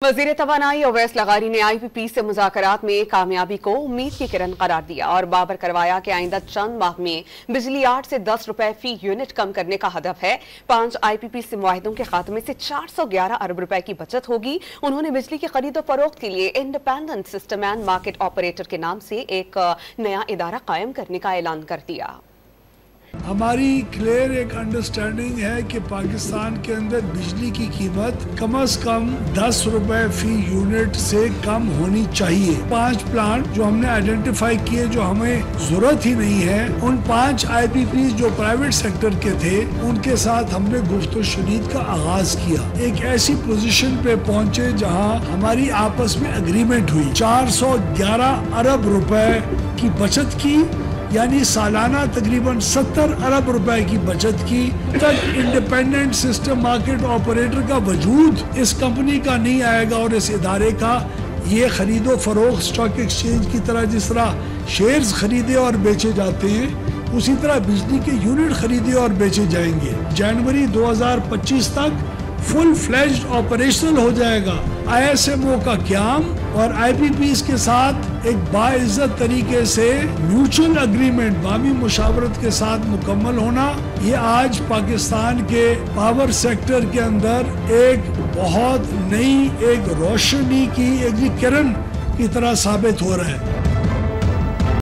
वज़ीर तवानाई ओवैस लगारी ने IPP से मुज़ाकरात में कामयाबी को उम्मीद की किरण करार दिया और बावर करवाया कि आइंदा चंद माह में बिजली 8 से 10 रुपए फी यूनिट कम करने का हदफ है। 5 IPP से मुआहिदों के खात्मे से 411 अरब रुपए की बचत होगी। उन्होंने बिजली की खरीदो फरोख्त के लिए independent system and market operator के नाम से एक नया इदारा कायम करने का ऐलान कर दिया। हमारी क्लियर एक अंडरस्टैंडिंग है कि पाकिस्तान के अंदर बिजली की कीमत कम से कम 10 रुपए फी यूनिट से कम होनी चाहिए। 5 प्लांट जो हमने आइडेंटिफाई किए जो हमें जरूरत ही नहीं है, उन 5 IPP जो प्राइवेट सेक्टर के थे उनके साथ हमने गुफ्तगू शुनीद का आगाज किया। एक ऐसी पोजीशन पे पहुंचे जहां हमारी आपस में एग्रीमेंट हुई। 411 अरब रुपए की बचत की, यानी सालाना तकरीबन 70 अरब रुपए की बचत की। तक इंडिपेंडेंट सिस्टम मार्केट ऑपरेटर का वजूद इस कंपनी का नहीं आएगा और इस इदारे का ये खरीदो फरोख्त स्टॉक एक्सचेंज की तरह जिस तरह शेयर्स खरीदे और बेचे जाते हैं उसी तरह बिजली के यूनिट खरीदे और बेचे जाएंगे। जनवरी 2025 तक फुल फ्लेज्ड ऑपरेशनल हो जाएगा। ISMO का क्याम और IPPs के साथ एक बाइज्जत तरीके से म्यूचुअल एग्रीमेंट बामी मुशावरत के साथ मुकम्मल होना, ये आज पाकिस्तान के पावर सेक्टर के अंदर एक बहुत नई एक रोशनी की एक किरण की तरह साबित हो रहा है।